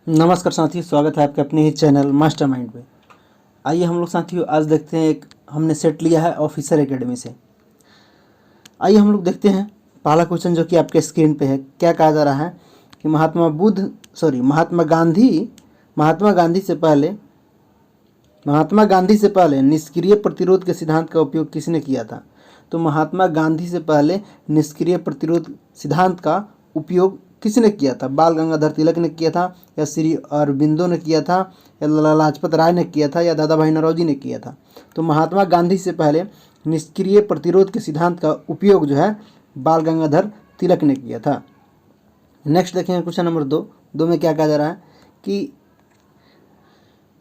नमस्कार साथियों, स्वागत है आपके अपने ही चैनल मास्टरमाइंड पे। आइए हम लोग साथियों आज देखते हैं, एक हमने सेट लिया है ऑफिसर एकेडमी से। आइए हम लोग देखते हैं पहला क्वेश्चन जो कि आपके स्क्रीन पे है। क्या कहा जा रहा है कि महात्मा गांधी से पहले निष्क्रिय प्रतिरोध के सिद्धांत का उपयोग किसने किया था। तो महात्मा गांधी से पहले निष्क्रिय प्रतिरोध सिद्धांत का उपयोग किसने किया था? बाल गंगाधर तिलक ने किया था, या श्री अरबिंदो ने किया था, या लाला लाजपत राय ने किया था, या दादा भाई नौरोजी ने किया था। तो महात्मा गांधी से पहले निष्क्रिय प्रतिरोध के सिद्धांत का उपयोग जो है बाल गंगाधर तिलक ने किया था। नेक्स्ट देखेंगे क्वेश्चन नंबर 2 में क्या कहा जा रहा है कि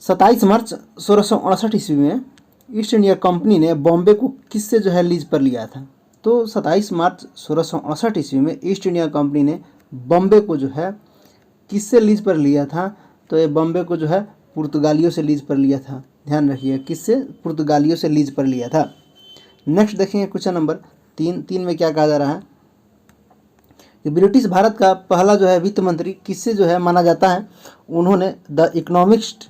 27 मार्च 1668 ईस्वी में ईस्ट इंडिया कंपनी ने बॉम्बे को किससे जो है लीज पर लिया था। तो 27 मार्च 1668 ईस्वी में ईस्ट इंडिया कंपनी ने बॉम्बे को जो है किससे लीज पर लिया था। तो ये बॉम्बे को जो है पुर्तगालियों से लीज पर लिया था। ध्यान रखिए, किससे? पुर्तगालियों से लीज पर लिया था। नेक्स्ट देखेंगे क्वेश्चन नंबर 3 में क्या कहा जा रहा है कि ब्रिटिश भारत का पहला जो है वित्त मंत्री किससे जो है माना जाता है। उन्होंने द इकोनॉमिस्ट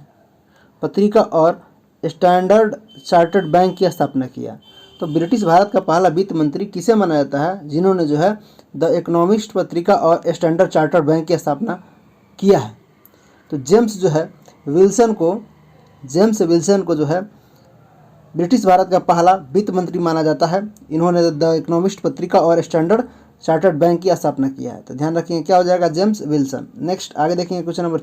पत्रिका और स्टैंडर्ड चार्टर्ड बैंक की स्थापना किया। तो ब्रिटिश भारत का पहला वित्त मंत्री किसे माना जाता है? जिन्होंने जो है द इकोनॉमिस्ट पत्रिका और स्टैंडर्ड चार्टर्ड बैंक की स्थापना किया है। तो जेम्स विल्सन को जो है ब्रिटिश भारत का पहला वित्त मंत्री माना जाता है। इन्होंने द इकोनॉमिस्ट पत्रिका और स्टैंडर्ड चार्टर्ड बैंक की स्थापना किया है। तो ध्यान रखिए क्या हो जाएगा? James Wilson. नेक्स्ट आगे देखेंगे क्वेश्चन नंबर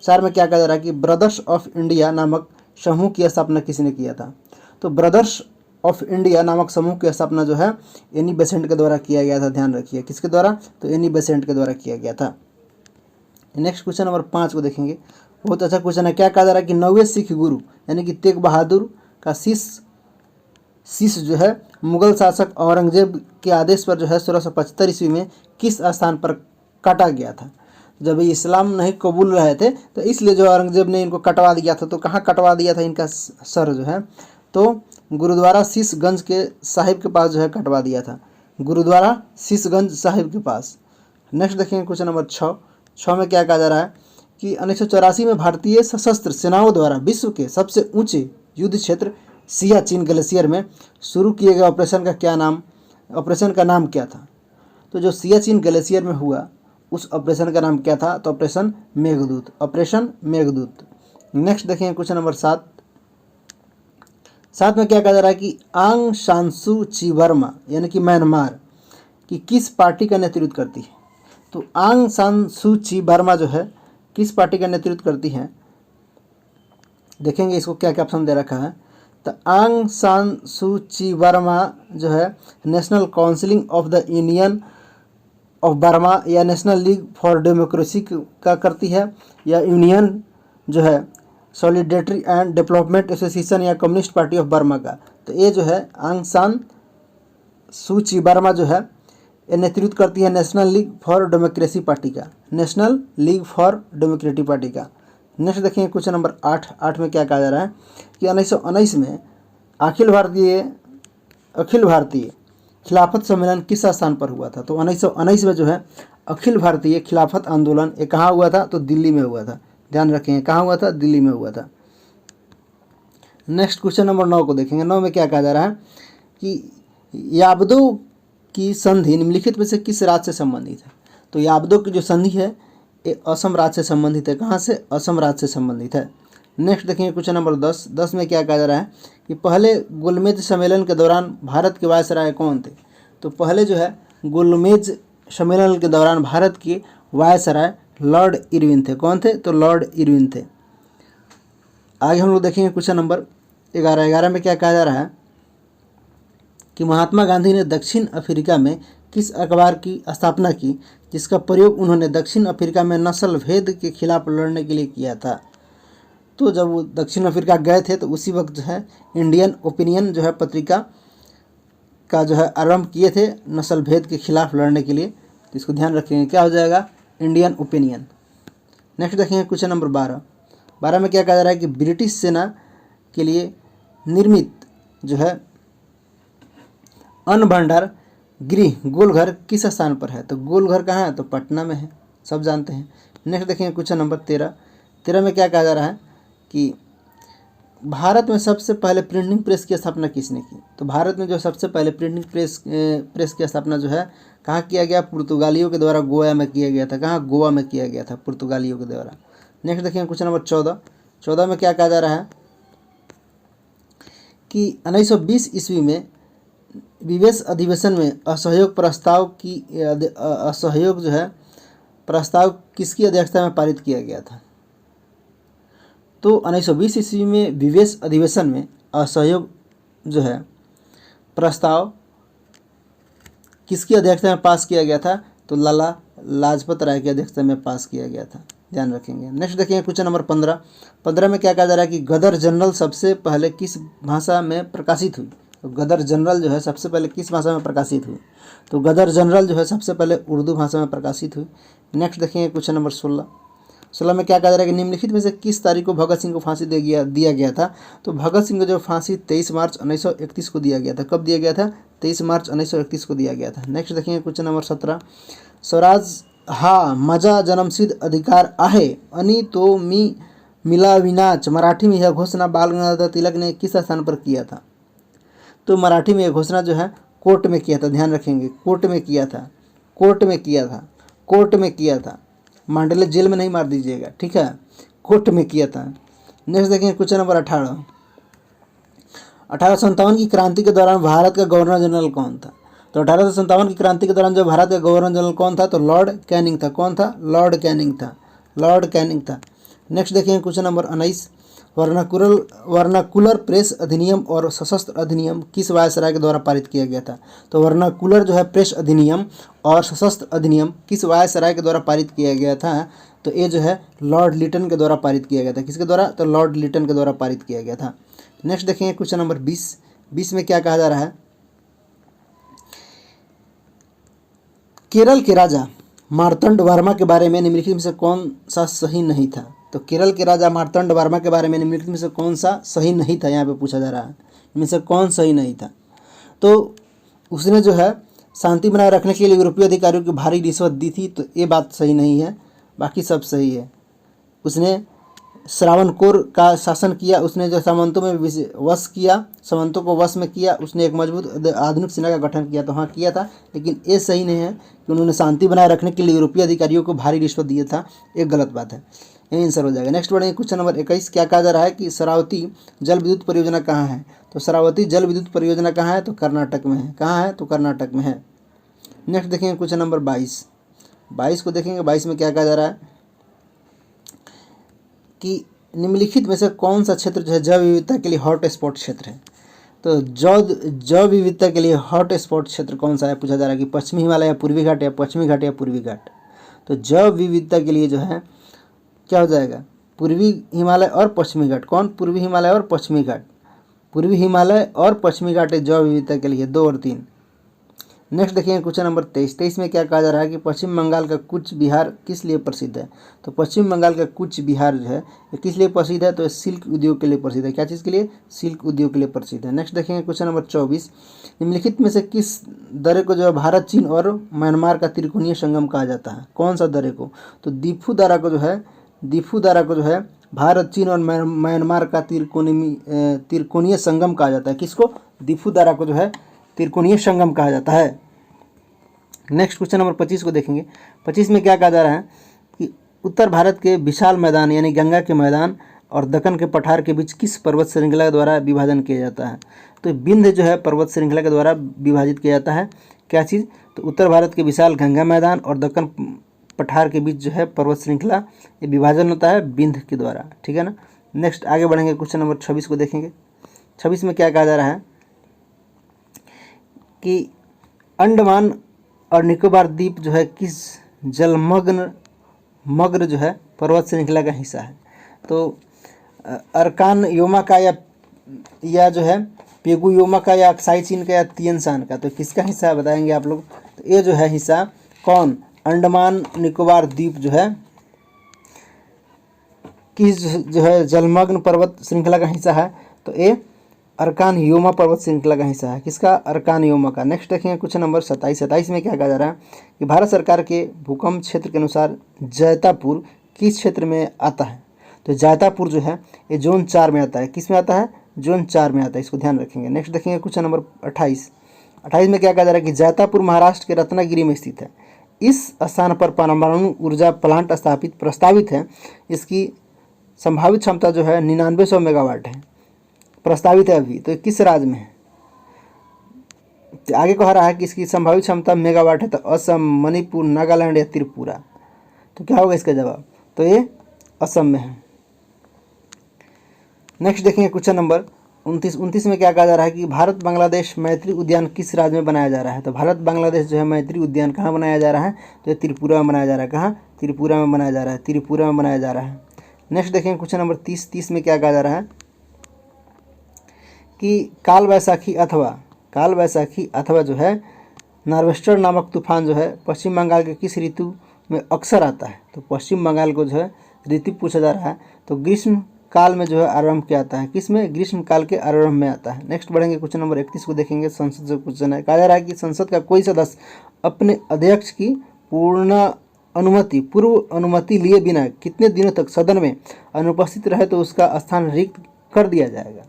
4 में क्या कहा जा रहा है कि ब्रदर्स ऑफ इंडिया नामक समूह की स्थापना किसने किया था। तो ब्रदर्स ऑफ इंडिया नामक समूह की स्थापना जो है एनी बेसेंट के द्वारा किया गया था। ध्यान रखिए किसके द्वारा? तो एनी बेसेंट के द्वारा किया गया था। नेक्स्ट क्वेश्चन नंबर 5 को देखेंगे। बहुत अच्छा क्वेश्चन है। क्या कहा जा रहा है कि 9वें सिख गुरु यानी कि तेग बहादुर का शिष्य जो है मुगल शासक औरंगजेब के आदेश पर जो है 1675 ईस्वी में किस स्थान पर काटा गया था। जब ये इस्लाम नहीं कबूल रहे थे तो इसलिए जो औरंगजेब ने इनको कटवा दिया था। तो कहाँ कटवा दिया था इनका सर जो है? तो गुरुद्वारा शीशगंज के साहिब के पास जो है कटवा दिया था। गुरुद्वारा शीशगंज साहिब के पास। नेक्स्ट देखेंगे क्वेश्चन नंबर 6 में क्या कहा जा रहा है कि 1984 में भारतीय सशस्त्र सेनाओं द्वारा विश्व के सबसे ऊंचे युद्ध क्षेत्र सियाचिन ग्लेशियर में शुरू किए गए ऑपरेशन का नाम क्या था। तो जो सियाचिन ग्लेशियर में हुआ उस ऑपरेशन का नाम क्या था? तो ऑपरेशन मेघदूत। नेक्स्ट देखें क्वेश्चन नंबर 7 में क्या कहा जा रहा है कि आंग सान सू ची वर्मा यानी कि म्यांमार की किस पार्टी का नेतृत्व करती है। तो आंग सान सू ची वर्मा जो है किस पार्टी का नेतृत्व करती है? देखेंगे इसको क्या क्या ऑप्शन दे रखा है। तो आंग सान सू ची वर्मा जो है national council of the union of Burma या नेशनल लीग फॉर डेमोक्रेसी का करती है, या यूनियन जो है सॉलिडेरिटी एंड डेवलपमेंट एसोसिएशन या कम्युनिस्ट पार्टी ऑफ बर्मा का। तो ये जो है आंग सान सू ची वर्मा जो है ये नेतृत्व करती है national league for democracy party का। नेक्स्ट देखिए क्वेश्चन नंबर 8 में क्या कहा जा रहा है कि 1919 में अखिल भारतीय खिलाफत सम्मेलन किस स्थान पर हुआ था। तो 1919 में जो है अखिल भारतीय खिलाफत आंदोलन ये कहाँ हुआ था? तो दिल्ली में हुआ था। ध्यान रखें कहाँ हुआ था? दिल्ली में हुआ था। नेक्स्ट क्वेश्चन नंबर 9 को देखेंगे। 9 में क्या कहा जा रहा है कि याबदो की संधि निम्नलिखित में से किस राज्य से संबंधित है। तो याबदो की जो संधि है ये असम राज्य से संबंधित है। कहाँ से? असम राज्य से संबंधित है। नेक्स्ट देखेंगे क्वेश्चन नंबर 10 में क्या कहा जा रहा है कि पहले गोलमेज सम्मेलन के दौरान भारत के वायसराय कौन थे। तो पहले जो है गोलमेज सम्मेलन के दौरान भारत के वायसराय लॉर्ड इरविन थे। कौन थे? तो लॉर्ड इरविन थे। आगे हम लोग देखेंगे क्वेश्चन नंबर 11 में क्या कहा जा रहा है कि महात्मा गांधी ने दक्षिण अफ्रीका में किस अखबार की स्थापना की जिसका प्रयोग उन्होंने दक्षिण अफ्रीका में नस्ल भेद के खिलाफ लड़ने के लिए किया था। तो जब वो दक्षिण अफ्रीका गए थे तो उसी वक्त जो है इंडियन ओपिनियन जो है पत्रिका का जो है आरंभ किए थे नस्ल भेद के खिलाफ लड़ने के लिए। तो इसको ध्यान रखेंगे क्या हो जाएगा? Indian opinion. नेक्स्ट देखेंगे क्वेश्चन नंबर 12 में क्या कहा जा रहा है कि ब्रिटिश सेना के लिए निर्मित जो है अन्न भंडार गृह गोलघर किस स्थान पर है। तो गोलघर कहाँ है? तो पटना में है, सब जानते हैं। नेक्स्ट देखेंगे क्वेश्चन नंबर 13 में क्या कहा जा रहा है कि भारत में सबसे पहले प्रिंटिंग प्रेस की स्थापना किसने की। तो भारत में जो सबसे पहले प्रिंटिंग प्रेस की स्थापना जो है कहाँ किया गया, पुर्तगालियों के द्वारा गोवा में किया गया था। कहाँ, गोवा में किया गया था पुर्तगालियों के द्वारा। नेक्स्ट देखेंगे क्वेश्चन नंबर 14 में क्या कहा जा रहा है कि 1920 ईस्वी में विवेश अधिवेशन में असहयोग जो है प्रस्ताव किसकी अध्यक्षता में पारित किया गया था। तो 1920 ईस्वी में विवेश अधिवेशन में असहयोग जो है प्रस्ताव किसकी अध्यक्षता में पास किया गया था। तो लाला लाजपत राय की अध्यक्षता में पास किया गया था, ध्यान रखेंगे। नेक्स्ट देखेंगे क्वेश्चन नंबर 15 में क्या कहा जा रहा है कि गदर जनरल सबसे पहले किस भाषा में प्रकाशित हुई। तो गदर जनरल जो है सबसे पहले किस भाषा में प्रकाशित हुई। तो गदर जनरल जो है सबसे पहले उर्दू भाषा में प्रकाशित हुई। नेक्स्ट देखेंगे क्वेश्चन नंबर 16 में क्या कहा जा रहा है कि निम्नलिखित में से किस तारीख को भगत सिंह को फांसी दिया गया था। तो भगत सिंह को जो फांसी 23 मार्च 1931 को दिया गया था। कब दिया गया था, 23 मार्च 1931 को दिया गया था। नेक्स्ट देखेंगे क्वेश्चन नंबर 17, स्वराज हा माझा जन्मसिद्ध अधिकार आहे आणि तो मी मिळविणाच मराठी में यह घोषणा बाल गंगाधर तिलक ने किस स्थान पर किया था। तो मराठी में यह घोषणा जो है कोर्ट में किया था, ध्यान रखेंगे, कोर्ट में किया था। मांडले जेल में नहीं मार दीजिएगा, ठीक है, कोर्ट में किया था। नेक्स्ट देखेंगे क्वेश्चन नंबर 1857 की क्रांति के दौरान भारत का गवर्नर जनरल कौन था। तो 1857 की क्रांति के दौरान जो भारत का गवर्नर जनरल कौन था, तो लॉर्ड कैनिंग था। कौन था, लॉर्ड कैनिंग था। नेक्स्ट देखेंगे क्वेश्चन नंबर 19, वर्नाकुलर प्रेस अधिनियम और सशस्त्र अधिनियम किस वायसराय के द्वारा पारित किया गया था। तो वर्नाकुलर जो है प्रेस अधिनियम और सशस्त्र अधिनियम किस वायसराय के द्वारा पारित किया गया था। तो ये जो है लॉर्ड लिटन के द्वारा पारित किया गया था। किसके द्वारा, तो लॉर्ड लिटन के द्वारा पारित किया गया था। नेक्स्ट देखेंगे क्वेश्चन नंबर 20 में क्या कहा जा रहा है, केरल के राजा मार्तंड वर्मा के बारे में निम्नलिखित में से कौन सा सही नहीं था। तो केरल के राजा मार्तंड वर्मा के बारे में निम्नलिखित में से कौन सा सही नहीं था, यहाँ पे पूछा जा रहा है, इनमें से कौन सही नहीं था। तो उसने जो है शांति बनाए रखने के लिए यूरोपीय अधिकारियों को भारी रिश्वत दी थी, तो ये बात सही नहीं है, बाकी सब सही है। उसने श्रावणकोर का शासन किया, उसने जो सामंतों में सामंतों को वश में किया, उसने एक मजबूत आधुनिक सेना का गठन किया, तो हाँ किया था, लेकिन ये सही नहीं है कि उन्होंने शांति बनाए रखने के लिए यूरोपीय अधिकारियों को भारी रिश्वत दिया था, एक गलत बात है, यही आंसर हो जाएगा। नेक्स्ट बढ़ेंगे क्वेश्चन नंबर 21, क्या कहा जा रहा है कि शरावती जल विद्युत परियोजना कहाँ है। तो शरावती जल विद्युत परियोजना कहाँ है, तो कर्नाटक में है। कहाँ है, तो कर्नाटक में है। नेक्स्ट देखेंगे क्वेश्चन नंबर 22 को देखेंगे। 22 में क्या कहा जा रहा है कि निम्नलिखित में से कौन सा क्षेत्र जो है जैव विविधता के लिए हॉट स्पॉट क्षेत्र है। तो जैव विविधता के लिए हॉट स्पॉट क्षेत्र कौन सा है, पूछा जा रहा है कि पश्चिमी हिमालय या पूर्वी घाट या पश्चिमी घाट या पूर्वी घाट। तो जैव विविधता के लिए जो है क्या हो जाएगा, पूर्वी हिमालय और पश्चिमी घाट। कौन, पूर्वी हिमालय और पश्चिमी घाट। पूर्वी हिमालय और पश्चिमी घाट जैव विविधता के लिए 2 और 3। नेक्स्ट देखिए क्वेश्चन नंबर 23 में क्या कहा जा रहा है कि पश्चिम बंगाल का कूच बिहार किस लिए प्रसिद्ध है। तो पश्चिम बंगाल का कूच बिहार जो है ये किस लिए प्रसिद्ध है, तो सिल्क उद्योग के लिए प्रसिद्ध है। क्या चीज़ के लिए, सिल्क उद्योग के लिए प्रसिद्ध है। नेक्स्ट देखेंगे क्वेश्चन नंबर 24, निम्नलिखित में से किस दर्रे को जो है भारत, चीन और म्यांमार का त्रिकोणीय संगम कहा जाता है। कौन सा दर्रे को, तो दीफू दर्रा को जो है भारत, चीन और म्यांमार का त्रिकोणीय संगम कहा जाता है। किसको, दीफू दर्रा को जो है त्रिकोणीय संगम कहा जाता है। नेक्स्ट क्वेश्चन नंबर 25 को देखेंगे। 25 में क्या कहा जा रहा है कि उत्तर भारत के विशाल मैदान यानी गंगा के मैदान और दक्कन के पठार के बीच किस पर्वत श्रृंखला के द्वारा विभाजन किया जाता है। तो विंध्य जो है पर्वत श्रृंखला के द्वारा विभाजित किया जाता है। क्या चीज़, तो उत्तर भारत के विशाल गंगा मैदान और दक्कन पठार के बीच जो है पर्वत श्रृंखला ये विभाजन होता है विंध्य के द्वारा, ठीक है ना। नेक्स्ट आगे बढ़ेंगे, क्वेश्चन नंबर 26 को देखेंगे। 26 में क्या कहा जा रहा है कि अंडमान और निकोबार द्वीप जो है किस जलमग्न जो है पर्वत श्रृंखला का हिस्सा है। तो अरकान योमा का या जो है पेगु योमा का या अक्साई चीन का या तियनसान का, तो किसका हिस्सा है बताएंगे आप लोग। तो ये जो है हिस्सा कौन, अंडमान निकोबार द्वीप जो है किस जो है जलमग्न पर्वत श्रृंखला का हिस्सा है। तो ये अरकान योमा पर्वत श्रृंखला का हिस्सा है। किसका? अरकान योमा का। नेक्स्ट देखेंगे क्वेश्चन नंबर 27 में क्या कहा जा रहा है कि भारत सरकार के भूकंप क्षेत्र के अनुसार जैतापुर किस क्षेत्र में आता है? तो जैतापुर जो है ये जोन 4 में आता है। किस में आता है? जोन 4 में आता है, इसको ध्यान रखेंगे। नेक्स्ट देखेंगे क्वेश्चन नंबर 28 में क्या कहा जा रहा है कि जैतापुर महाराष्ट्र के रत्नागिरी में स्थित है। इस स्थान पर परमाणु ऊर्जा प्लांट प्रस्तावित है। इसकी संभावित क्षमता जो है 9900 मेगावाट है, प्रस्तावित है अभी। तो किस राज्य में है? तो आगे कह रहा है कि इसकी संभावित क्षमता मेगावाट है, तो असम, मणिपुर, नागालैंड या त्रिपुरा। तो क्या होगा इसका जवाब? तो ये असम में है। नेक्स्ट देखेंगे क्वेश्चन नंबर 29 में क्या कहा जा रहा है कि भारत बांग्लादेश मैत्री उद्यान किस राज्य में बनाया जा रहा है? तो भारत बांग्लादेश जो है मैत्री उद्यान कहाँ बनाया जा रहा है? तो ये त्रिपुरा में बनाया जा रहा है। कहाँ? त्रिपुरा में बनाया जा रहा है। त्रिपुरा में बनाया जा रहा है। नेक्स्ट देखेंगे क्वेश्चन नंबर 30 में क्या कहा जा रहा है कि काल वैसाखी अथवा जो है नार्वेस्टर नामक तूफान जो है पश्चिम बंगाल के किस ऋतु में अक्सर आता है? तो पश्चिम बंगाल को जो है ऋतु पूछा जा रहा है, तो ग्रीष्म काल में जो है आरंभ किया आता है। किस में? ग्रीष्म काल के आरंभ में आता है। नेक्स्ट बढ़ेंगे क्वेश्चन नंबर 31 को देखेंगे। संसद से क्वेश्चन है, कहा जा रहा है कि संसद का कोई सदस्य अपने अध्यक्ष की पूर्व अनुमति लिए बिना कितने दिनों तक सदन में अनुपस्थित रहे तो उसका स्थान रिक्त कर दिया जाएगा?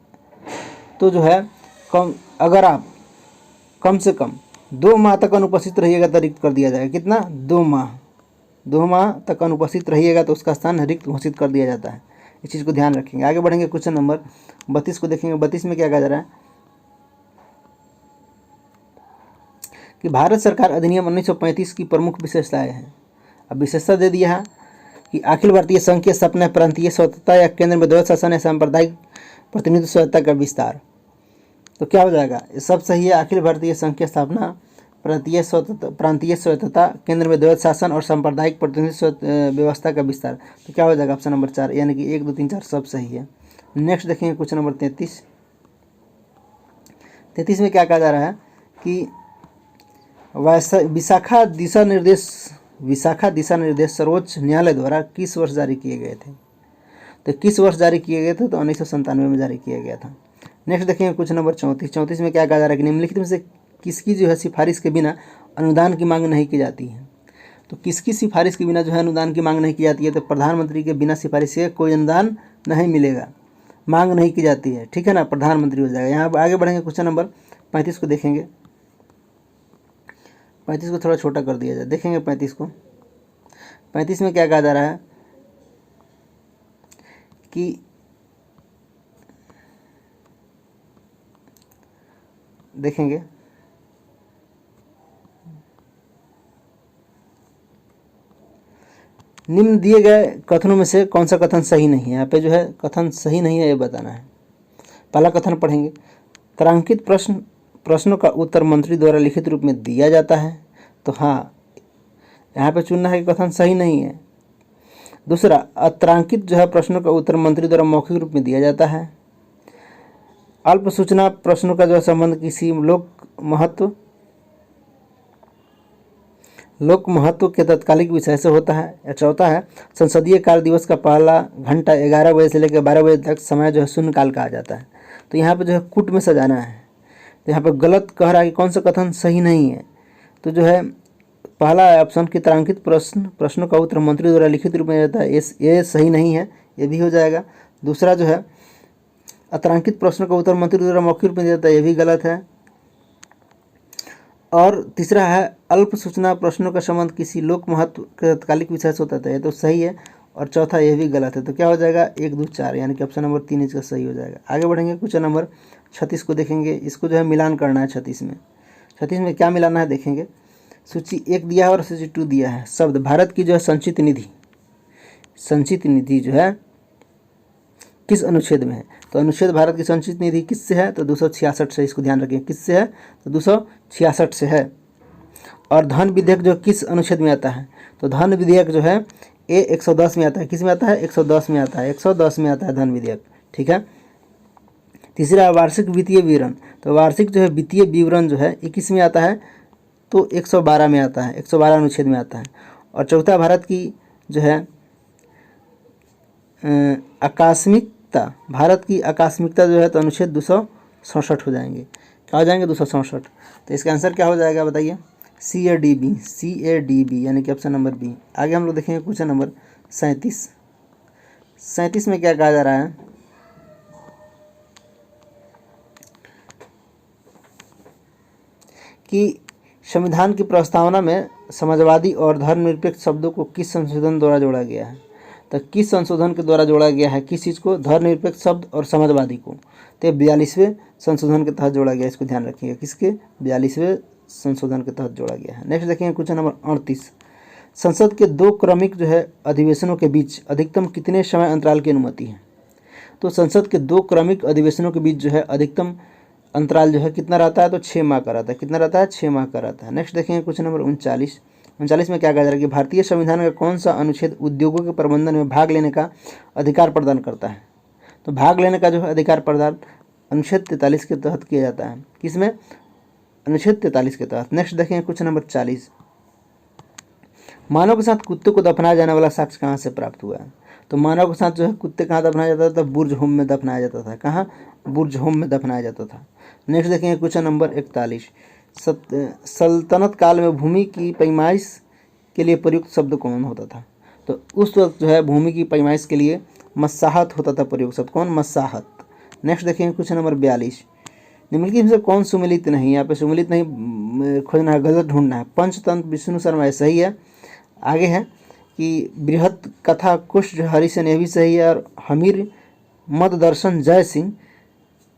तो जो है अगर आप कम से कम 2 माह तक अनुपस्थित रहिएगा तो रिक्त कर दिया जाएगा। कितना? 2 माह तक अनुपस्थित रहिएगा तो उसका स्थान रिक्त घोषित कर दिया जाता है। इस चीज़ को ध्यान रखेंगे। आगे बढ़ेंगे क्वेश्चन नंबर 32 को देखेंगे। 32 में क्या कहा जा रहा है कि भारत सरकार अधिनियम 1935 की प्रमुख विशेषताएं हैं। अब विशेषता दे दिया है कि अखिल भारतीय संघ की स्थापना, प्रांतीय स्वतंत्रता या केंद्र में द्वैत शासन या सांप्रदायिक प्रतिनिधित्व स्वतंत्रता का विस्तार। तो क्या हो जाएगा? ये सब सही है। अखिल भारतीय संघ की स्थापना, प्रांतीय स्वतंत्रता, केंद्र में द्वैत शासन और सांप्रदायिक प्रतिनिधित्व व्यवस्था का विस्तार। तो क्या हो जाएगा? ऑप्शन नंबर 4, यानी कि 1, 2, 3, 4 सब सही है। नेक्स्ट देखेंगे क्वेश्चन नंबर 33 में क्या कहा जा रहा है कि विशाखा दिशा निर्देश सर्वोच्च न्यायालय द्वारा किस वर्ष जारी किए गए थे? तो किस वर्ष जारी किए गए थे? तो 1997 में जारी किया गया था। नेक्स्ट देखेंगे क्वेश्चन नंबर 34 में क्या कहा जा रहा है कि निम्नलिखित में से किसकी जो है सिफारिश के बिना अनुदान की मांग नहीं की जाती है? तो किसकी सिफारिश के बिना जो है अनुदान की मांग नहीं की जाती है? तो प्रधानमंत्री के बिना सिफारिश के कोई अनुदान नहीं मिलेगा, मांग नहीं की जाती है। ठीक है ना, प्रधानमंत्री हो जाएगा। यहाँ आगे बढ़ेंगे क्वेश्चन नंबर 35 को देखेंगे। 35 को थोड़ा छोटा कर दिया जाए, देखेंगे 35 को। 35 में क्या कहा जा रहा है कि देखेंगे निम्न दिए गए कथनों में से कौन सा कथन सही नहीं है? यहाँ पे जो है कथन सही नहीं है ये बताना है। पहला कथन पढ़ेंगे, तारांकित प्रश्नों का उत्तर मंत्री द्वारा लिखित रूप में दिया जाता है। तो हाँ, यहाँ पे चुनना है कि कथन सही नहीं है। दूसरा, अतारांकित जो है प्रश्नों का उत्तर मंत्री द्वारा मौखिक रूप में दिया जाता है। अल्प सूचना प्रश्नों का जो है संबंध किसी लोक महत्व के तात्कालिक विषय से होता है। चौथा है, संसदीय कार्य दिवस का पहला घंटा 11 बजे से लेकर 12 बजे तक समय जो है शून्यकाल कहा जाता है। तो यहाँ पे जो है कुट में सजाना है। तो यहाँ पे गलत कह रहा है कि कौन सा कथन सही नहीं है? तो जो है पहला ऑप्शन की तारांकित प्रश्नों का उत्तर मंत्री द्वारा लिखित रूप में रहता है, ये सही नहीं है, ये भी हो जाएगा। दूसरा जो है अतारांकित प्रश्नों का उत्तर मंत्री द्वारा मौखिक रूप में देता है, ये भी गलत है। और तीसरा है अल्प सूचना प्रश्नों का संबंध किसी लोक महत्व के तात्कालिक विषय से होता है, ये तो सही है। और चौथा ये भी गलत है। तो क्या हो जाएगा? 1, 2, 4, यानी कि ऑप्शन नंबर 3 इसका सही हो जाएगा। आगे बढ़ेंगे क्वेश्चन नंबर 36 को देखेंगे। इसको जो है मिलान करना है 36 में क्या मिलाना है देखेंगे। सूची 1 दिया है और सूची 2 दिया है। शब्द भारत की जो है संचित निधि जो है किस अनुच्छेद में है? तो अनुच्छेद भारत की संचित निधि किससे है? तो 266 से। इसको ध्यान रखिए, किससे है? तो 266 से है। और धन विधेयक जो किस अनुच्छेद में आता है? तो धन विधेयक जो है ये 110 में आता है। किस में आता है? 110 में आता है। 110 में आता है धन विधेयक। ठीक है। तीसरा वार्षिक वित्तीय विवरण। तो वार्षिक जो है वित्तीय विवरण जो है ये किस में आता है? तो 112 में आता है, 112 अनुच्छेद में आता है। और चौथा भारत की जो है आकस्मिकता, भारत की आकस्मिकता जो है तो अनुच्छेद 267 हो जाएंगे। क्या हो जाएंगे? 267। तो इसका आंसर क्या हो जाएगा बताइए? CADB, CADB यानी कि ऑप्शन नंबर बी। आगे हम लोग देखेंगे क्वेश्चन नंबर 37। 37 में क्या कहा जा रहा है कि संविधान की प्रस्तावना में समाजवादी और धर्मनिरपेक्ष शब्दों को किस संशोधन द्वारा जोड़ा गया है? तो किस संशोधन के द्वारा जोड़ा गया है? किस चीज़ को? धर्मनिरपेक्ष शब्द और समाजवादी को। तो 42वें संशोधन के तहत जोड़ा गया, इसको ध्यान रखिएगा। किसके? 42वें संशोधन के तहत जोड़ा गया है। नेक्स्ट देखेंगे क्वेश्चन नंबर 38। संसद के 2 क्रमिक जो है अधिवेशनों के बीच अधिकतम कितने समय अंतराल की अनुमति है? तो संसद के 2 क्रमिक अधिवेशनों के बीच जो है अधिकतम अंतराल जो है कितना रहता है? तो 6 माह का रहता है। कितना रहता है? 6 माह का रहता है। नेक्स्ट देखेंगे क्वेश्चन नंबर 39। 39 में क्या कहा जा रहा है कि भारतीय संविधान का कौन सा अनुच्छेद उद्योगों के प्रबंधन में भाग लेने का अधिकार प्रदान करता है? तो भाग लेने का जो है अधिकार प्रदान अनुच्छेद 43 के तहत किया जाता है। किसमें? अनुच्छेद 43 के तहत। नेक्स्ट देखेंगे क्वेश्चन नंबर 40। मानव के साथ कुत्ते को दफनाया जाने वाला साक्ष्य कहाँ से प्राप्त हुआ है? तो मानव के साथ जो है कुत्ते कहाँ दफनाया जाता था? बुर्ज होम में दफनाया जाता था। कहाँ? बुर्ज होम में दफनाया जाता था। नेक्स्ट देखेंगे क्वेश्चन नंबर 41। सल्तनत काल में भूमि की पैमाइश के लिए प्रयुक्त शब्द कौन होता था? तो उस वक्त जो है भूमि की पैमाइश के लिए मस्साहत होता था प्रयुक्त शब्द। कौन? मस्साहत। नेक्स्ट देखेंगे क्वेश्चन नंबर 42। निम्नलिखित में से कौन सुमेलित नहीं? यहाँ पे सुमेलित नहीं खोजना है, गलत ढूंढना है। पंचतंत्र विष्णु शर्मा ये सही है। आगे है कि बृहत कथा कुश हरिसेन ये भी सही है, और हमीर मद दर्शन जय सिंह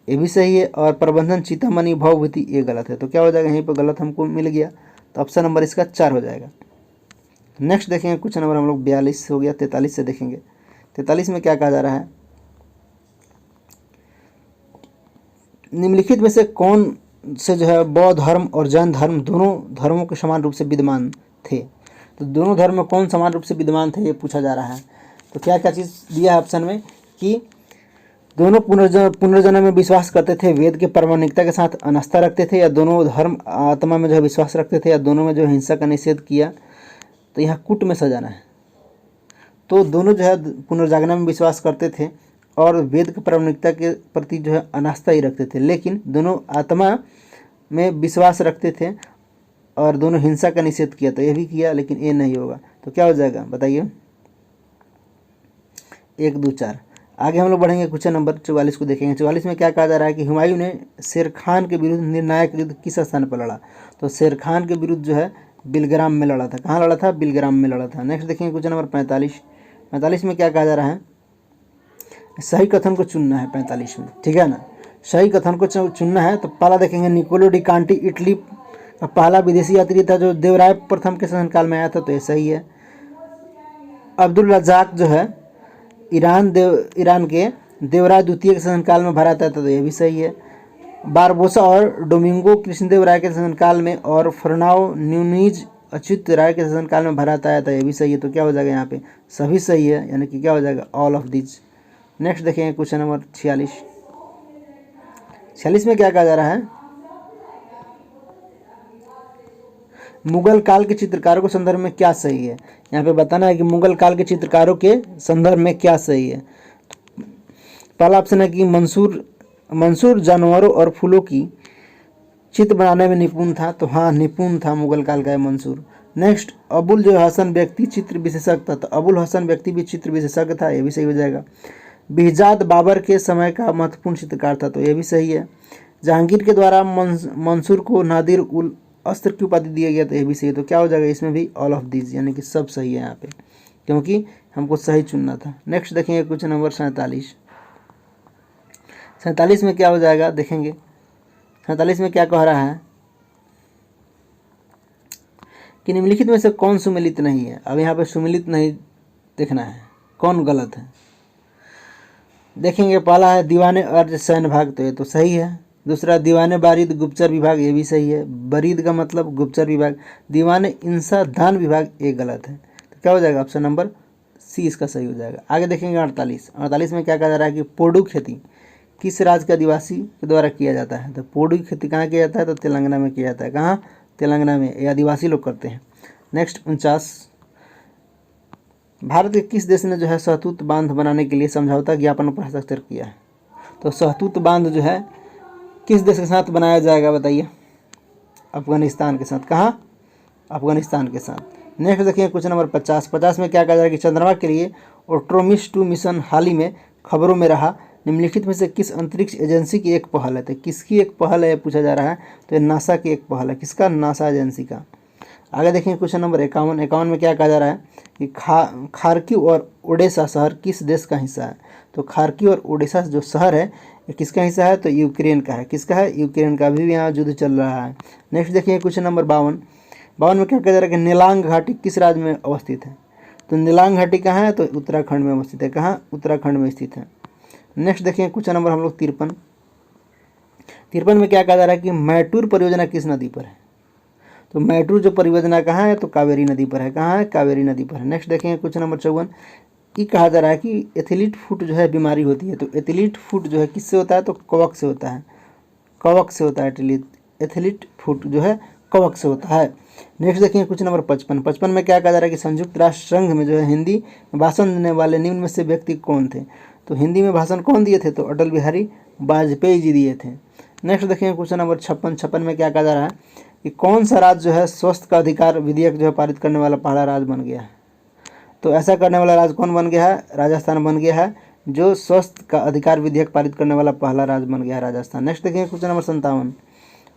ये भी सही है, और प्रबंधन चितामणि भवभूति ये गलत है। तो क्या हो जाएगा? यहीं पर गलत हमको मिल गया, तो ऑप्शन नंबर इसका 4 हो जाएगा। नेक्स्ट देखेंगे क्वेश्चन नंबर हम लोग 42 हो गया, 43 से देखेंगे। 43 में क्या कहा जा रहा है? निम्नलिखित में से कौन से जो है बौद्ध धर्म और जैन धर्म दोनों धर्मों के समान रूप से विद्यमान थे? तो दोनों धर्म में कौन समान रूप से विद्यमान थे ये पूछा जा रहा है। तो क्या क्या चीज़ दिया है ऑप्शन में कि दोनों पुनर्जन्म में विश्वास करते थे, वेद के प्रामाणिकता के साथ अनास्था रखते थे, या दोनों धर्म आत्मा में जो है विश्वास रखते थे, या दोनों में जो हिंसा का निषेध किया। तो यहाँ कुट में सजाना है। तो दोनों जो है पुनर्जागरण में विश्वास करते थे और वेद की प्रामाणिकता के प्रति जो है अनास्था ही रखते थे, लेकिन दोनों आत्मा में विश्वास रखते थे और दोनों हिंसा का निषेध किया। तो ये भी किया, लेकिन ये नहीं होगा। तो क्या हो जाएगा बताइए? 1 2 4। आगे हम लोग बढ़ेंगे क्वेश्चन नंबर 44 को देखेंगे। 44 में क्या कहा जा रहा है कि हुमायूं ने शेर खान के विरुद्ध निर्णायक युद्ध किस स्थान पर लड़ा? तो शेर खान के विरुद्ध जो है बिलग्राम में लड़ा था। कहाँ लड़ा था? बिलग्राम में लड़ा था। नेक्स्ट देखेंगे क्वेश्चन नंबर 45। 45 में क्या कहा जा रहा है? सही कथन को चुनना है 45 में, ठीक है ना। सही कथन को चुनना है। तो पहला देखेंगे निकोलो डी कांटी इटली का पहला विदेशी यात्री था जो देवराय प्रथम के शासनकाल में आया था। तो ये सही है। अब्दुल रज़ाक जो है ईरान के देवराय द्वितीय के शासनकाल में भरा था। तो ये भी सही है। बारबोसा और डोमिंगो कृष्णदेव राय के शासनकाल में, और फर्नाओ न्यूनीज अच्युत राय के शासनकाल में भरा था। तो ये भी सही है। तो क्या हो जाएगा? यहाँ पे सभी सही है, यानी कि क्या हो जाएगा? All of this. नेक्स्ट देखेंगे क्वेश्चन नंबर 46। 46 में क्या कहा जा रहा है? मुगल काल के चित्रकारों के संदर्भ में क्या सही है? यहाँ पे बताना है कि मुगल काल के चित्रकारों के संदर्भ में क्या सही है। पहला ऑप्शन है कि मंसूर जानवरों और फूलों की चित्र बनाने में निपुण था। तो हाँ, निपुण था मुगल काल का मंसूर। नेक्स्ट, अबुल जो हसन व्यक्ति चित्र विशेषज्ञ था। तो अबुल हसन व्यक्ति भी चित्र विशेषज्ञ था। ये भी सही हो जाएगा। बिहजाद बाबर के समय का महत्वपूर्ण चित्रकार था। तो ये भी सही है। जहांगीर के द्वारा मंसूर को नादिर उल अस्त्र की उपाधि दिया गया। तो ये भी सही है। तो क्या हो जाएगा? इसमें भी ऑल ऑफ दिस, यानी कि सब सही है यहाँ पे, क्योंकि हमको सही चुनना था। नेक्स्ट देखेंगे क्वेश्चन नंबर 47। 47 में क्या हो जाएगा देखेंगे। 47 में क्या कह रहा है कि निम्नलिखित में से कौन सुमेलित नहीं है? अब यहाँ पे सुमेलित नहीं देखना है, कौन गलत है देखेंगे। पहला है दीवाने अर्ज सैन्य भाग। तो ये तो सही है। दूसरा दीवाने बारिद गुप्तचर विभाग। ये भी सही है। बरीद का मतलब गुप्तचर विभाग। दीवाने इंसा दान विभाग ये गलत है। तो क्या हो जाएगा? ऑप्शन नंबर सी इसका सही हो जाएगा। आगे देखेंगे 48। 48 में क्या कहा जा रहा है कि पोडू खेती किस राज्य के आदिवासी के द्वारा किया जाता है? तो पोडू खेती कहाँ किया जाता है? तो तेलंगाना में किया जाता है। कहाँ? तेलंगाना में। ये आदिवासी लोग करते हैं। नेक्स्ट 49। भारत के किस देश ने जो है सहतूत बांध बनाने के लिए समझौता ज्ञापन पर हस्ताक्षर किया है? तो सहतूत बांध जो है किस देश के साथ बनाया जाएगा बताइए? अफगानिस्तान के साथ। कहाँ? अफगानिस्तान के साथ। नेक्स्ट देखिए क्वेश्चन नंबर 50। 50 में क्या कहा जा रहा है कि चंद्रमा के लिए ओट्रोमिस 2 मिशन हाल ही में खबरों में रहा, निम्नलिखित में से किस अंतरिक्ष एजेंसी की एक पहल है? तो किसकी एक पहल है पूछा जा रहा है, तो ये नासा की एक पहल है। किसका? नासा एजेंसी का। आगे देखेंगे क्वेश्चन नंबर 51। 51 में क्या कहा जा रहा है कि खार्किव और ओडेसा शहर किस देश का हिस्सा है? तो खार्किव और ओडेसा जो शहर है ये किसका हिस्सा है? तो यूक्रेन का है। किसका है? यूक्रेन का। अभी भी यहाँ युद्ध चल रहा है। नेक्स्ट देखिए क्वेश्चन नंबर 52। 52 में क्या कहा जा रहा है कि नीलांग घाटी किस राज्य में अवस्थित है? तो नीलांग घाटी कहाँ है? तो उत्तराखंड में अवस्थित है। कहाँ? उत्तराखंड में स्थित है। नेक्स्ट देखिए क्वेश्चन नंबर हम लोग 53। 53 में क्या कहा जा रहा है कि मैटूर परियोजना किस नदी पर है? तो मैटूर जो परियोजना कहाँ है? तो कावेरी नदी पर है। कहाँ है? कावेरी नदी पर है। नेक्स्ट देखेंगे क्वेश्चन नंबर 54। ये कहा जा रहा है कि एथलीट फुट जो है बीमारी होती है, तो एथलीट फुट जो है किससे होता है? तो कवक से होता है। कवक से होता है। एथलीट फुट जो है कवक से होता है। नेक्स्ट देखेंगे क्वेश्चन नंबर 55। 55 में क्या कहा जा रहा है कि संयुक्त राष्ट्र संघ में जो है हिंदी में भाषण देने वाले निम्न में से व्यक्ति कौन थे? तो हिंदी में भाषण कौन दिए थे? तो अटल बिहारी वाजपेयी जी दिए थे। नेक्स्ट देखेंगे क्वेश्चन नंबर 56। 56 में क्या कहा जा रहा है कि कौन सा राज्य जो है स्वास्थ्य का अधिकार विधेयक जो है पारित करने वाला पहला राज्य बन गया है? तो ऐसा करने वाला राज्य कौन बन गया है? राजस्थान बन गया है, जो स्वास्थ्य का अधिकार विधेयक पारित करने वाला पहला राज्य बन गया है राजस्थान। नेक्स्ट देखेंगे क्वेश्चन नंबर 57।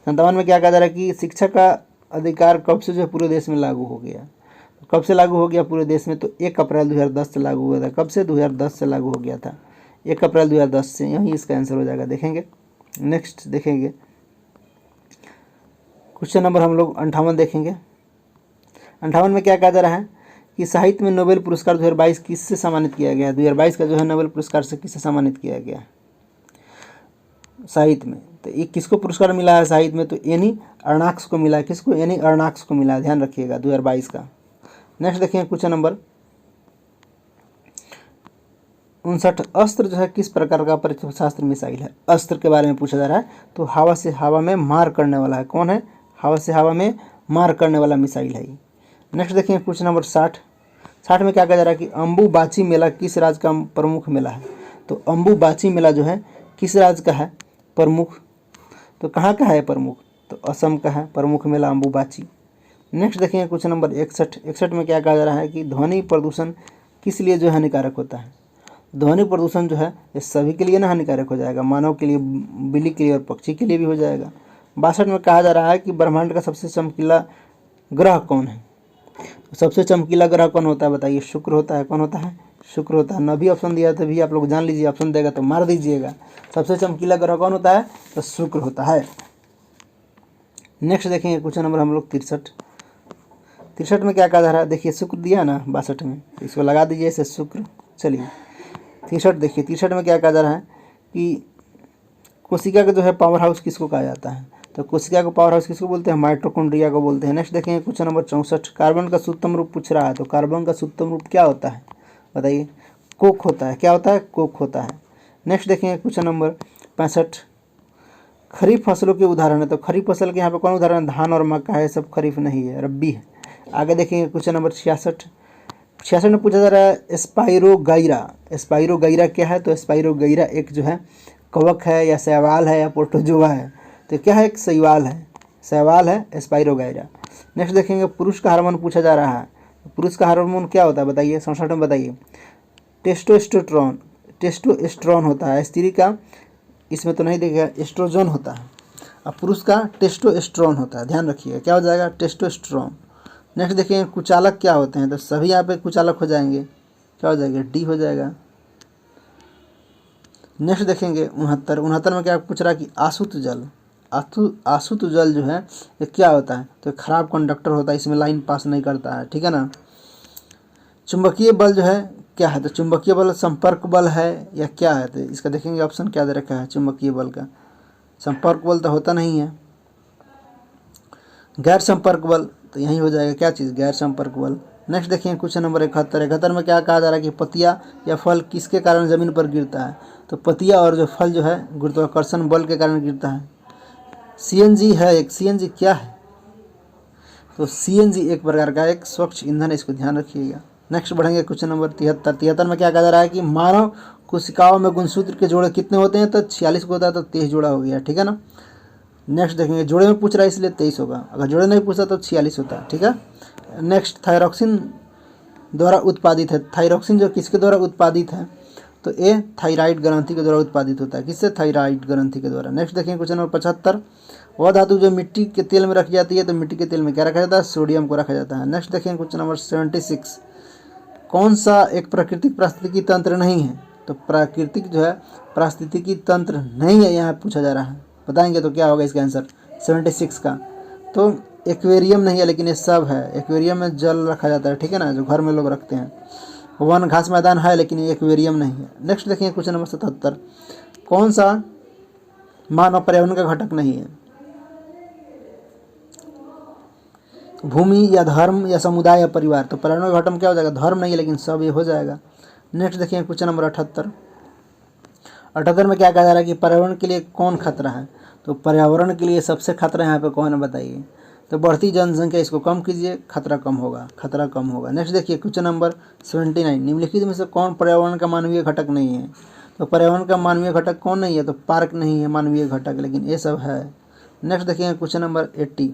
57 में क्या कहा जा रहा है कि शिक्षा का अधिकार कब से जो है पूरे देश में लागू हो गया? कब से लागू हो गया पूरे देश में? तो 1 अप्रैल 2010 से लागू हुआ था। कब से? 2010 से लागू हो गया था, 1 अप्रैल 2010 से। यही इसका आंसर हो जाएगा। देखेंगे नेक्स्ट देखेंगे क्वेश्चन नंबर हम लोग 58 देखेंगे। 58 में क्या कहा जा रहा है कि साहित्य में नोबेल पुरस्कार 2022 किससे सम्मानित किया गया? 2022 का जो है नोबेल पुरस्कार से किससे सम्मानित किया गया साहित्य में? तो ये किसको पुरस्कार मिला है साहित्य में? तो एनी अर्नाक्स को मिला है। किसको? एनी अर्नाक्स को मिला है। ध्यान रखिएगा 2022 का। नेक्स्ट देखिए क्वेश्चन नंबर 59। अस्त्र जो है किस प्रकार का परीक्षण शास्त्र मिसाइल है? अस्त्र के बारे में पूछा जा रहा है। तो हवा से हवा में मार करने वाला है। कौन है? हवा से हवा में मार करने वाला मिसाइल है ये। नेक्स्ट देखिए क्वेश्चन नंबर 60। 60 में क्या कहा जा रहा है कि अम्बुबाची मेला किस राज्य का प्रमुख मेला है? तो अम्बुबाची मेला जो है किस राज्य का है प्रमुख? तो कहाँ का है प्रमुख? तो असम का है प्रमुख मेला अम्बुबाची। नेक्स्ट देखेंगे क्वेश्चन नंबर 61। 61 में क्या कहा जा रहा है कि ध्वनि प्रदूषण किस लिए जो है हानिकारक होता है? ध्वनि प्रदूषण जो है ये सभी के लिए ना हानिकारक हो जाएगा, मानव के लिए, बिल्ली के लिए और पक्षी के लिए भी हो जाएगा। 62 में कहा जा रहा है कि ब्रह्मांड का सबसे चमकीला ग्रह कौन है? सबसे चमकीला ग्रह कौन होता है बताइए? शुक्र होता है। कौन होता है? शुक्र होता है। न भी ऑप्शन दिया तो भी आप लोग जान लीजिए, ऑप्शन देगा तो मार दीजिएगा। सबसे चमकीला ग्रह कौन होता है? तो शुक्र होता है। नेक्स्ट देखेंगे क्वेश्चन नंबर हम लोग 63। 63 में क्या कहा जा रहा है? देखिए शुक्र दिया ना 62 में, इसको लगा दीजिए ऐसे शुक्र। चलिए 63 देखिए। 63 में क्या कहा जा रहा है कि कोशिका का जो है पावर हाउस किसको कहा जाता है? तो कोशिका को पावर हाउस किसको बोलते हैं? माइटोकॉन्ड्रिया को बोलते हैं। नेक्स्ट देखेंगे क्वेश्चन नंबर 64। कार्बन का शुद्धतम रूप पूछ रहा है। तो कार्बन का शुद्धतम रूप क्या होता है बताइए? कोक होता है। क्या होता है? कोक होता है। नेक्स्ट देखेंगे क्वेश्चन नंबर 65। खरीफ फसलों के उदाहरण है। तो खरीफ फसल के यहाँ पे कौन उदाहरण? धान और मक्का है, सब खरीफ नहीं है, रब्बी है। आगे देखेंगे क्वेश्चन नंबर 66। 66 में पूछा जा रहा है स्पाइरोगाइरा। स्पाइरोगाइरा क्या है? तो स्पाइरोगाइरा एक जो है कवक है या शैवाल है या प्रोटोजोआ है। तो क्या है? एक शैवाल है, शैवाल है स्पाइरोगाइरा। नेक्स्ट देखेंगे पुरुष का हार्मोन पूछा जा रहा है। पुरुष का हार्मोन क्या होता है बताइए? 67 में बताइए। टेस्टोस्टेरोन, टेस्टोस्टेरोन होता है। स्त्री का इसमें तो नहीं देखिएगा, एस्ट्रोजन होता है। अब पुरुष का टेस्टोस्टेरोन होता है। ध्यान रखिएगा क्या हो जाएगा? टेस्टोस्टेरोन। नेक्स्ट देखेंगे कुचालक क्या होते हैं? तो सभी यहाँ पे कुचालक हो जाएंगे। क्या हो जाएगा? डी हो जाएगा। नेक्स्ट देखेंगे 69। 69 में क्या पूछ रहा है कि आसुत जल, आसुत जल जो है ये क्या होता है? तो खराब कंडक्टर होता है, इसमें लाइन पास नहीं करता है। ठीक है ना। चुंबकीय बल जो है क्या है? तो चुंबकीय बल संपर्क बल है या क्या है? तो इसका देखेंगे ऑप्शन क्या दे रखा है चुंबकीय बल का। संपर्क बल तो होता नहीं है। गैर संपर्क बल, तो यही हो जाएगा क्या चीज़? गैर संपर्क बल। नेक्स्ट देखिए क्वेश्चन नंबर 71। 71 में क्या कहा जा रहा है कि पतिया या फल किसके कारण ज़मीन पर गिरता है? तो पतिया और जो फल जो है गुरुत्वाकर्षण बल के कारण गिरता है। सीएनजी है एक। सीएनजी क्या है? तो सीएनजी एक प्रकार का एक स्वच्छ ईंधन है, इसको ध्यान रखिएगा। नेक्स्ट बढ़ेंगे क्वेश्चन नंबर 73। 73 में क्या कहा जा रहा है कि मानव कोशिकाओं में गुणसूत्र के जोड़े कितने होते हैं, तो 46 को होता है, तो 23 जोड़ा हो गया, ठीक है ना। नेक्स्ट देखेंगे, जोड़े में पूछ रहा है इसलिए 23 होगा, अगर जोड़े नहीं पूछता तो 46 होता है, ठीक है। नेक्स्ट थायरॉक्सिन द्वारा उत्पादित है, थायरॉक्सिन जो किसके द्वारा उत्पादित है, तो ए थायराइड ग्रंथि के द्वारा उत्पादित होता है, किससे, थायराइड ग्रंथि के द्वारा। नेक्स्ट देखेंगे क्वेश्चन नंबर 75, वह धातु जो मिट्टी के तेल में रखी जाती है, तो मिट्टी के तेल में क्या रखा जाता है, सोडियम को रखा जाता है। नेक्स्ट देखेंगे क्वेश्चन नंबर 76, कौन सा एक प्राकृतिक पारिस्थितिकी तंत्र नहीं है, तो प्राकृतिक जो है पारिस्थितिकी तंत्र नहीं है, यहाँ पूछा जा रहा है, बताएंगे तो क्या होगा इसका आंसर 76 का, तो एक्वेरियम नहीं है, लेकिन ये सब है। एक्वेरियम में जल रखा जाता है, ठीक है ना, जो घर में लोग रखते हैं। वन घास मैदान है, लेकिन ये एक्वेरियम नहीं है। नेक्स्ट देखिए क्वेश्चन नंबर 77, कौन सा मानव पर्यावरण का घटक नहीं है, भूमि या धर्म या समुदाय या परिवार, तो पर्यावरण का घटक क्या हो जाएगा, धर्म नहीं है, लेकिन सब ये हो जाएगा। नेक्स्ट देखिए क्वेश्चन नंबर 78 में क्या कहा जा रहा है कि पर्यावरण के लिए कौन खतरा है, तो पर्यावरण के लिए सबसे खतरा यहाँ पे कौन है बताइए, तो बढ़ती जनसंख्या, इसको कम कीजिए, खतरा कम होगा, खतरा कम होगा। नेक्स्ट देखिए क्वेश्चन नंबर 79, निम्नलिखित में से कौन पर्यावरण का मानवीय घटक नहीं है, तो पर्यावरण का मानवीय घटक कौन नहीं है, तो पार्क नहीं है मानवीय घटक, लेकिन ये सब है। नेक्स्ट देखिए क्वेश्चन नंबर 80,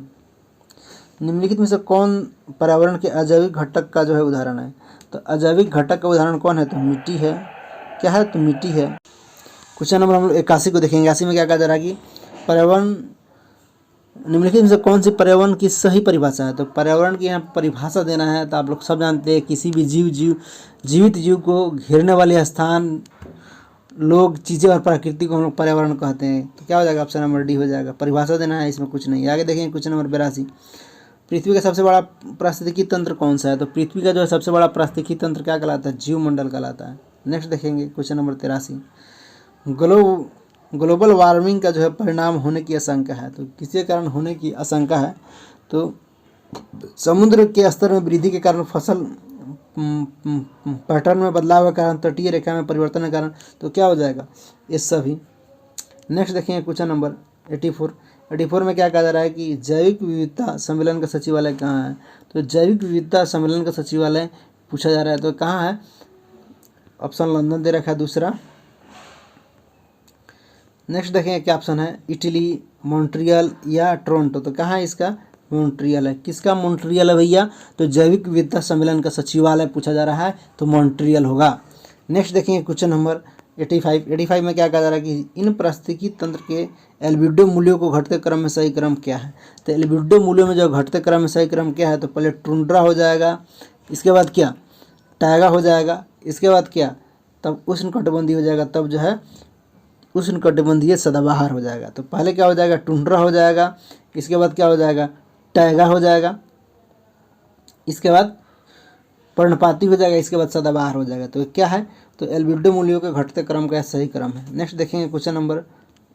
निम्नलिखित में से कौन पर्यावरण के अजैविक घटक का जो है उदाहरण है, तो अजैविक घटक का उदाहरण कौन है, तो मिट्टी है, क्या है, तो मिट्टी है। क्वेश्चन नंबर हम लोग 81 को देखेंगे, 81 में क्या कहा जा रहा है कि पर्यावरण, निम्नलिखित में से कौन सी पर्यावरण की सही परिभाषा है, तो पर्यावरण की यहाँ परिभाषा देना है, तो आप लोग सब जानते हैं किसी भी जीवित जीव को घेरने वाले स्थान, लोग, चीज़ें और प्रकृति को हम लोग पर्यावरण कहते हैं, तो क्या हो जाएगा, ऑप्शन नंबर डी हो जाएगा। परिभाषा देना है, इसमें कुछ नहीं। आगे देखेंगे क्वेश्चन नंबर 82, पृथ्वी का सबसे बड़ा पारिस्थितिकी तंत्र कौन सा है, तो पृथ्वी का जो है सबसे बड़ा पारिस्थितिकी तंत्र क्या कहलाता है, जीवमंडल कहलाता है। नेक्स्ट देखेंगे क्वेश्चन नंबर 83, ग्लोबल वार्मिंग का जो है परिणाम होने की आशंका है, तो किसके कारण होने की आशंका है, तो समुद्र के स्तर में वृद्धि के कारण, फसल पैटर्न में बदलाव के कारण, तटीय रेखा में परिवर्तन के कारण, तो क्या हो जाएगा, ये सभी। नेक्स्ट देखेंगे क्वेश्चन नंबर 84 में क्या कहा जा रहा है कि जैविक विविधता सम्मेलन का सचिवालय कहाँ है, तो जैविक विविधता सम्मेलन का सचिवालय पूछा जा रहा है, तो कहाँ है, ऑप्शन लंदन दे रखा है दूसरा। नेक्स्ट देखेंगे क्या ऑप्शन है, इटली, मॉन्ट्रियल या टोरंटो, तो कहाँ है इसका, मॉन्ट्रियल है। किसका मॉन्ट्रियल है भैया, तो जैविक विविधता सम्मेलन का सचिवालय पूछा जा रहा है, तो मॉन्ट्रियल होगा। नेक्स्ट देखेंगे क्वेश्चन नंबर 85 में क्या कहा जा रहा है कि इन पारिस्थितिकी तंत्र के एल्बिडो मूल्यों को घटते क्रम में सही क्रम क्या है, तो एल्बिडो मूल्यों में जो घटते क्रम में सही क्रम क्या है, तो पहले टुंड्रा हो जाएगा, इसके बाद क्या, टैगा हो जाएगा, इसके बाद क्या, तब उष्णकटिबंधीय हो जाएगा, तब जो है उष्णकटिबंधीय सदाबहार हो जाएगा। तो पहले क्या हो जाएगा, टुंड्रा हो जाएगा, इसके बाद क्या हो जाएगा, टैगा हो जाएगा, इसके बाद पर्णपाती हो जाएगा, इसके बाद सदाबहार हो जाएगा। तो क्या है, तो एल्बिडो मूल्यों के घटते क्रम का सही क्रम है। नेक्स्ट देखेंगे क्वेश्चन नंबर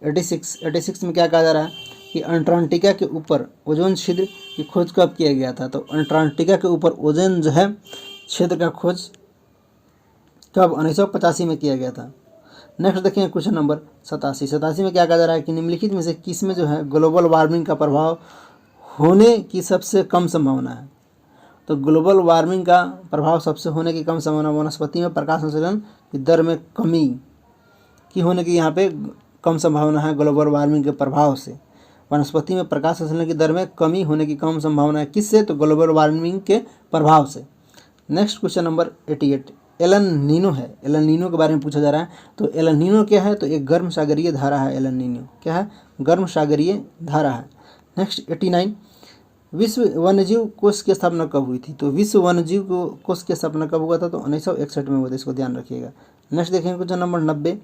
86 में क्या कहा जा रहा है कि अंटार्कटिका के ऊपर ओजोन छिद्र की खोज कब किया गया था, तो अंटार्कटिका के ऊपर ओजोन जो है क्षेत्र का खोज कब, 1985 में किया गया था। नेक्स्ट देखेंगे क्वेश्चन नंबर 87 में क्या कहा जा रहा है कि निम्नलिखित में से किस में जो है ग्लोबल वार्मिंग का प्रभाव होने की सबसे कम संभावना है, तो ग्लोबल वार्मिंग का प्रभाव सबसे होने की कम संभावना, वनस्पति में प्रकाश संश्लेषण की दर में कमी की होने की यहाँ पे कम संभावना है ग्लोबल वार्मिंग के प्रभाव से, वनस्पति में प्रकाश संश्लेषण की दर में कमी होने की कम संभावना है, किससे, तो ग्लोबल वार्मिंग के प्रभाव से। Next question number 88, El Nino है, एलन नीनो के बारे में पूछा जा रहा है, तो एलन नीनो क्या है, तो एक गर्म सागरीय धारा है, एलन नीनो क्या है, गर्म सागरीय धारा है। नेक्स्ट 89, विश्व वन्यजीव कोष की स्थापना कब हुई थी, तो विश्व वन्यजीव कोष की स्थापना कब हुआ था, तो 1961 में हुआ था, इसको ध्यान रखिएगा। नेक्स्ट देखेंगे क्वेश्चन नंबर 90,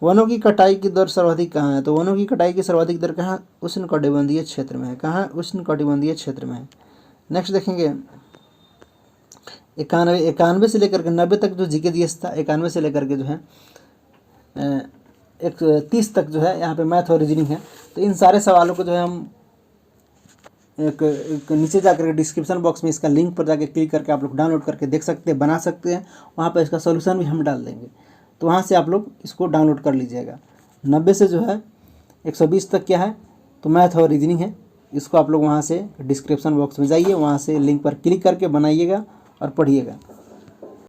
वनों की कटाई की दर सर्वाधिक कहाँ है, तो वनों की कटाई की सर्वाधिक दर कहाँ, उष्णकटिबंधीय क्षेत्र में है, कहाँ, उष्णकटिबंधीय क्षेत्र में है। नेक्स्ट देखेंगे 91 से लेकर के 90 तक जो जीके जीएस था, 91 से लेकर के जो है 30 तक जो है यहाँ पे मैथ और रीजनिंग है। तो इन सारे सवालों को जो है हम एक नीचे जाकर डिस्क्रिप्शन बॉक्स में इसका लिंक पर जाके क्लिक करके आप लोग डाउनलोड करके देख सकते हैं, बना सकते हैं, वहाँ पर इसका सोल्यूशन भी हम डाल देंगे, तो वहाँ से आप लोग इसको डाउनलोड कर लीजिएगा। 90 से जो है 120 तक क्या है, तो मैथ और रीजनिंग है, इसको आप लोग वहाँ से डिस्क्रिप्शन बॉक्स में जाइए, वहाँ से लिंक पर क्लिक करके बनाइएगा और पढ़िएगा।